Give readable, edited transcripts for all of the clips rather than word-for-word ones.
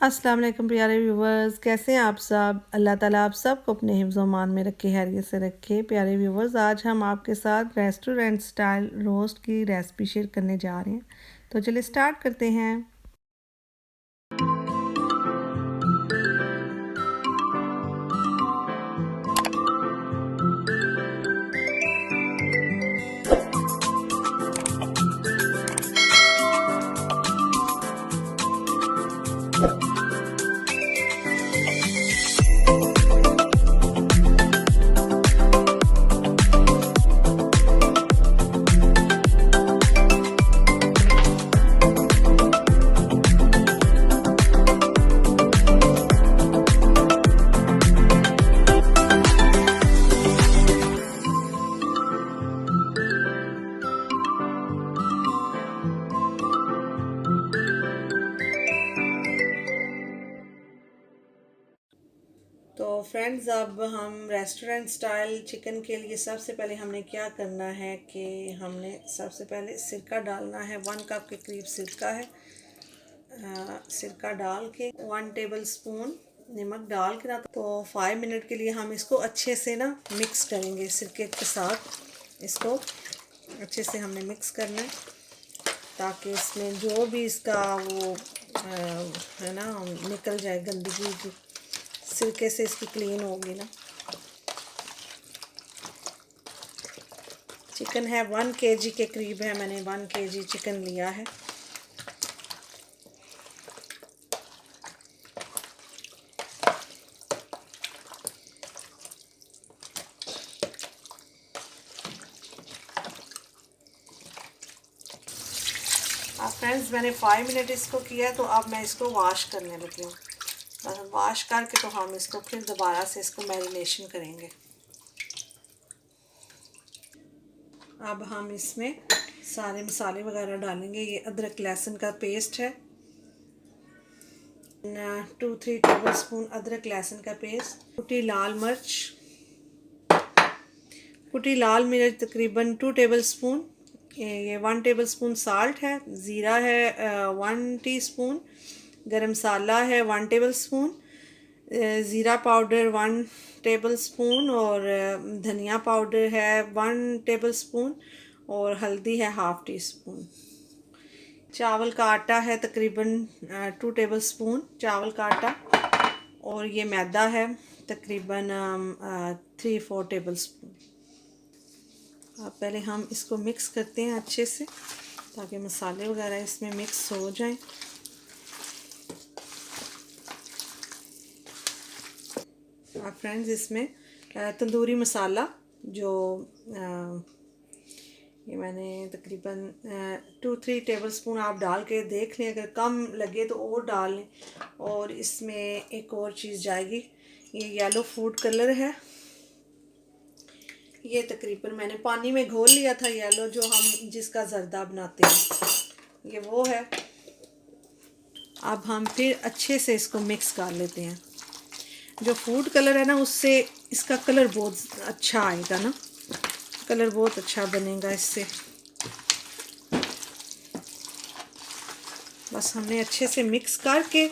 अस्सलाम वालेकुम प्यारे व्यूवर्स, कैसे हैं आप सब। अल्लाह ताला आप सब को अपने हिफ्ज़ व अमान में रखे, खैरियत से रखे। प्यारे व्यूवर्स, आज हम आपके साथ रेस्टोरेंट स्टाइल रोस्ट की रेसिपी शेयर करने जा रहे हैं। तो चलिए स्टार्ट करते हैं। तो फ्रेंड्स, अब हम रेस्टोरेंट स्टाइल चिकन के लिए सबसे पहले हमने क्या करना है कि हमने सबसे पहले सिरका डालना है। 1 कप के करीब सिरका है। सिरका डाल के 1 टेबल स्पून नमक डाल के ना, तो 5 मिनट के लिए हम इसको अच्छे से ना मिक्स करेंगे सिरके के साथ। इसको अच्छे से हमने मिक्स करना है ताकि इसमें जो भी इसका वो है ना निकल जाए गंदगी की, सिरके से इसकी क्लीन होगी ना। चिकन है 1 केजी के करीब है, मैंने 1 केजी चिकन लिया है। अब फ्रेंड्स, मैंने 5 मिनट इसको किया है, तो अब मैं इसको वॉश करने लगी हूँ। वॉश करके तो हम इसको फिर दोबारा से इसको मैरिनेशन करेंगे। अब हम इसमें सारे मसाले वगैरह डालेंगे। ये अदरक लहसुन का पेस्ट है, 2-3 टेबल स्पून अदरक लहसुन का पेस्ट, कुटी लाल मिर्च तकरीबन 2 टेबल स्पून, ये 1 टेबल स्पून साल्ट है, ज़ीरा है 1 टीस्पून, गरम मसाला है 1 टेबल स्पून, ज़ीरा पाउडर 1 टेबल स्पून, और धनिया पाउडर है 1 टेबल स्पून, और हल्दी है 1/2 टीस्पून। चावल का आटा है तकरीबन 2 टेबल स्पून चावल का आटा, और ये मैदा है तकरीबन 3-4 टेबल स्पून। अब पहले हम इसको मिक्स करते हैं अच्छे से ताकि मसाले वगैरह इसमें मिक्स हो जाएं। अब फ्रेंड्स, इसमें तंदूरी मसाला जो ये मैंने तकरीबन 2-3 टेबल स्पून आप डाल के देख लें, अगर कम लगे तो और डाल लें। और इसमें एक और चीज़ जाएगी, ये येलो फूड कलर है, ये तकरीबन मैंने पानी में घोल लिया था। येलो जो हम जिसका जर्दा बनाते हैं, ये वो है। अब हम फिर अच्छे से इसको मिक्स कर लेते हैं। जो फूड कलर है ना, उससे इसका कलर बहुत अच्छा आएगा ना, कलर बहुत अच्छा बनेगा इससे। बस हमने अच्छे से मिक्स करके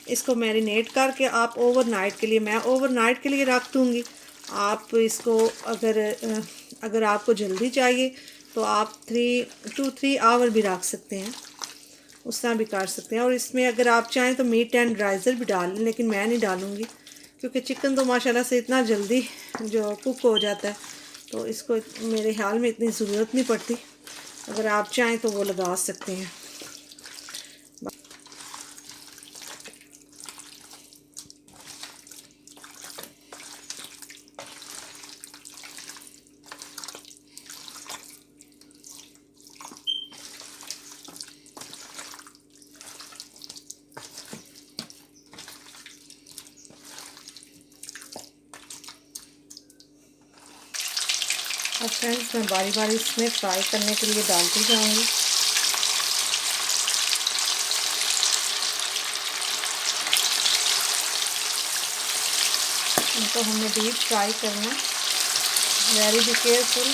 इसको मैरिनेट करके आप ओवरनाइट के लिए, मैं ओवरनाइट के लिए रख दूँगी। आप इसको अगर आपको जल्दी चाहिए तो आप 2-3 आवर भी रख सकते हैं, उस तरह भी कर सकते हैं। और इसमें अगर आप चाहें तो मीट टेंडराइज़र भी डाल लें, लेकिन मैं नहीं डालूँगी क्योंकि चिकन तो माशाल्लाह से इतना जल्दी जो कुक हो जाता है, तो इसको मेरे ख्याल में इतनी ज़रूरत नहीं पड़ती। अगर आप चाहें तो वो लगा सकते हैं। और फ्रेंड्स, मैं बारी बारी इसमें फ्राई करने के लिए डालती जाऊंगी। इनको हमने डीप फ्राई करना, वेरी बी केयरफुल।